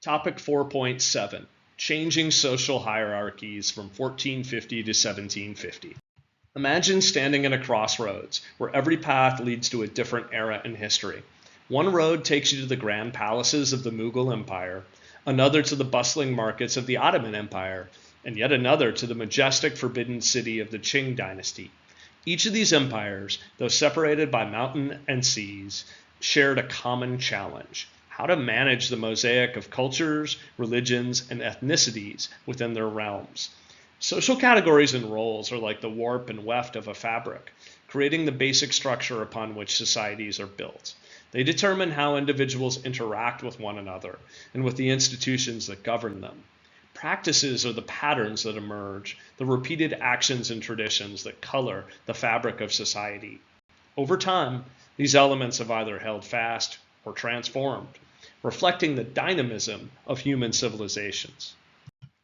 Topic 4.7, Changing Social Hierarchies from 1450 to 1750. Imagine standing at a crossroads where every path leads to a different era in history. One road takes you to the grand palaces of the Mughal Empire, another to the bustling markets of the Ottoman Empire, and yet another to the majestic forbidden city of the Qing Dynasty. Each of these empires, though separated by mountain and seas, shared a common challenge: how to manage the mosaic of cultures, religions, and ethnicities within their realms. Social categories and roles are like the warp and weft of a fabric, creating the basic structure upon which societies are built. They determine how individuals interact with one another and with the institutions that govern them. Practices are the patterns that emerge, the repeated actions and traditions that color the fabric of society. Over time, these elements have either held fast or transformed, reflecting the dynamism of human civilizations.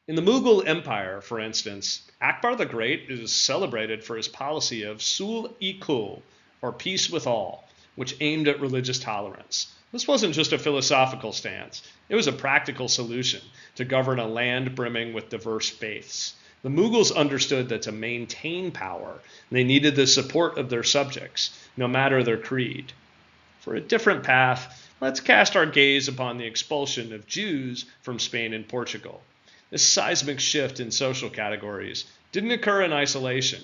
In the Mughal Empire, for instance, Akbar the Great is celebrated for his policy of sul-i-kul, or peace with all, which aimed at religious tolerance. This wasn't just a philosophical stance, it was a practical solution to govern a land brimming with diverse faiths. The Mughals understood that to maintain power, they needed the support of their subjects, no matter their creed. For a different path, let's cast our gaze upon the expulsion of Jews from Spain and Portugal. This seismic shift in social categories didn't occur in isolation.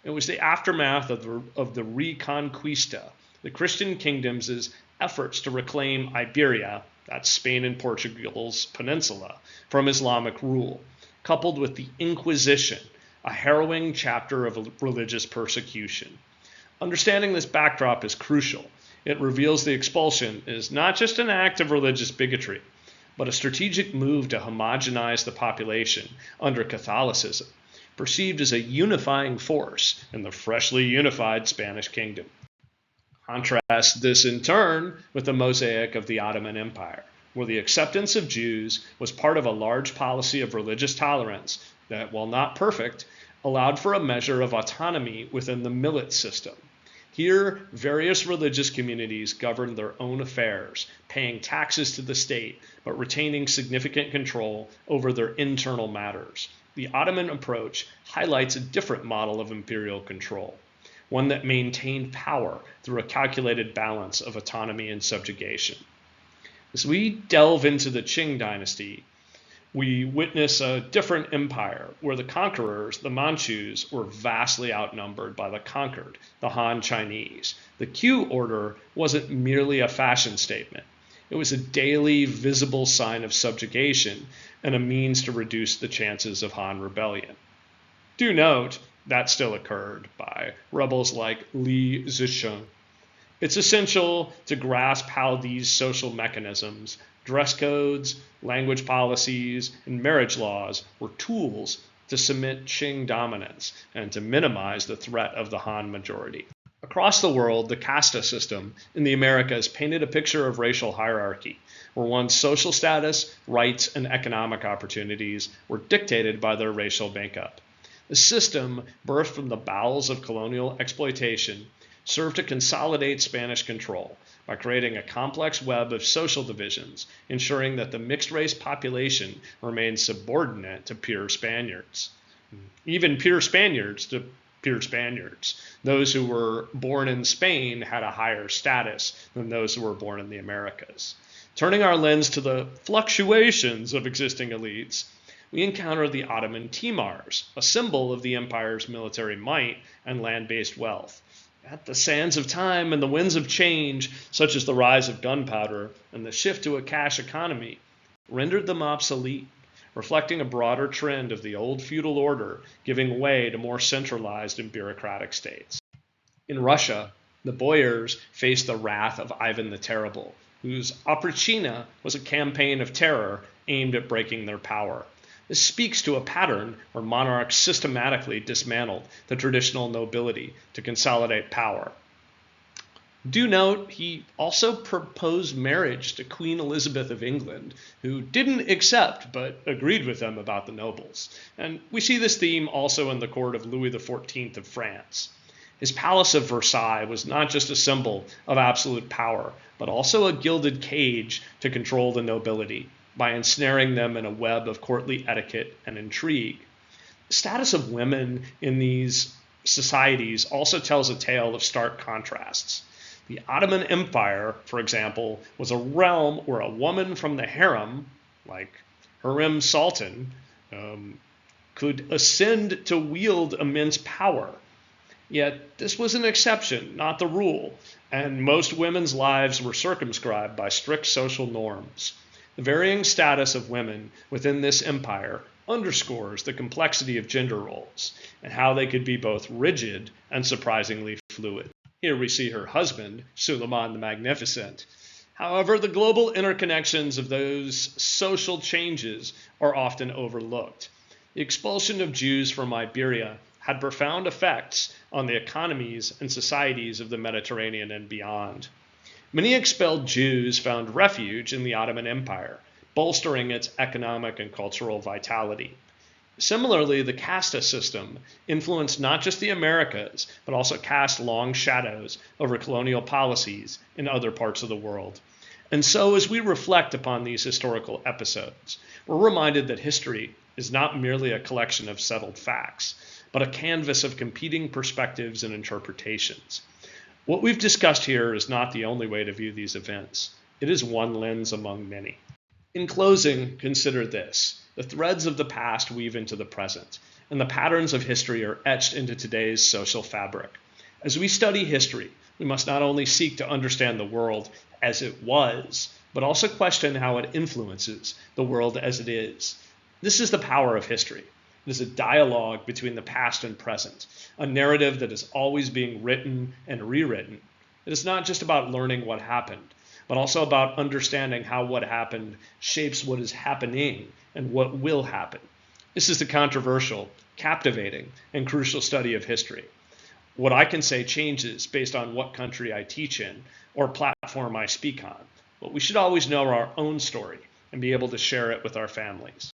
It was the aftermath of the Reconquista, the Christian kingdoms' efforts to reclaim Iberia, that's Spain and Portugal's peninsula, from Islamic rule, coupled with the Inquisition, a harrowing chapter of religious persecution. Understanding this backdrop is crucial. It reveals the expulsion is not just an act of religious bigotry, but a strategic move to homogenize the population under Catholicism, perceived as a unifying force in the freshly unified Spanish kingdom. Contrast this in turn with the mosaic of the Ottoman Empire, where the acceptance of Jews was part of a large policy of religious tolerance that, while not perfect, allowed for a measure of autonomy within the millet system. Here, various religious communities governed their own affairs, paying taxes to the state, but retaining significant control over their internal matters. The Ottoman approach highlights a different model of imperial control, one that maintained power through a calculated balance of autonomy and subjugation. As we delve into the Qing Dynasty, we witness a different empire where the conquerors, the Manchus, were vastly outnumbered by the conquered, the Han Chinese. The Q order wasn't merely a fashion statement. It was a daily visible sign of subjugation and a means to reduce the chances of Han rebellion. Do note, that still occurred by rebels like Li Zicheng. It's essential to grasp how these social mechanisms, dress codes, language policies, and marriage laws were tools to cement Qing dominance and to minimize the threat of the Han majority. Across the world, the casta system in the Americas painted a picture of racial hierarchy, where one's social status, rights, and economic opportunities were dictated by their racial makeup. The system, birthed from the bowels of colonial exploitation, served to consolidate Spanish control by creating a complex web of social divisions, ensuring that the mixed-race population remained subordinate to pure Spaniards. Even pure Spaniards to pure Spaniards. Those who were born in Spain had a higher status than those who were born in the Americas. Turning our lens to the fluctuations of existing elites, we encounter the Ottoman Timars, a symbol of the empire's military might and land-based wealth. At the sands of time and the winds of change, such as the rise of gunpowder and the shift to a cash economy, rendered them obsolete, reflecting a broader trend of the old feudal order giving way to more centralized and bureaucratic states. In Russia, the boyars faced the wrath of Ivan the Terrible, whose oprichnina was a campaign of terror aimed at breaking their power. This speaks to a pattern where monarchs systematically dismantled the traditional nobility to consolidate power. Do note, he also proposed marriage to Queen Elizabeth of England, who didn't accept but agreed with them about the nobles. And we see this theme also in the court of Louis XIV of France. His palace of Versailles was not just a symbol of absolute power, but also a gilded cage to control the nobility. by ensnaring them in a web of courtly etiquette and intrigue. The status of women in these societies also tells a tale of stark contrasts. The Ottoman Empire, for example, was a realm where a woman from the harem, like Harem Sultan, could ascend to wield immense power. Yet this was an exception, not the rule, and most women's lives were circumscribed by strict social norms. The varying status of women within this empire underscores the complexity of gender roles and how they could be both rigid and surprisingly fluid. Here we see her husband, Suleiman the Magnificent. However, the global interconnections of those social changes are often overlooked. The expulsion of Jews from Iberia had profound effects on the economies and societies of the Mediterranean and beyond. Many expelled Jews found refuge in the Ottoman Empire, bolstering its economic and cultural vitality. Similarly, the casta system influenced not just the Americas, but also cast long shadows over colonial policies in other parts of the world. And so, as we reflect upon these historical episodes, we're reminded that history is not merely a collection of settled facts, but a canvas of competing perspectives and interpretations. What we've discussed here is not the only way to view these events. It is one lens among many. In closing, consider this. The threads of the past weave into the present, and the patterns of history are etched into today's social fabric. As we study history, we must not only seek to understand the world as it was, but also question how it influences the world as it is. This is the power of history. It is a dialogue between the past and present, a narrative that is always being written and rewritten. It is not just about learning what happened, but also about understanding how what happened shapes what is happening and what will happen. This is the controversial, captivating, and crucial study of history. What I can say changes based on what country I teach in or platform I speak on, but we should always know our own story and be able to share it with our families.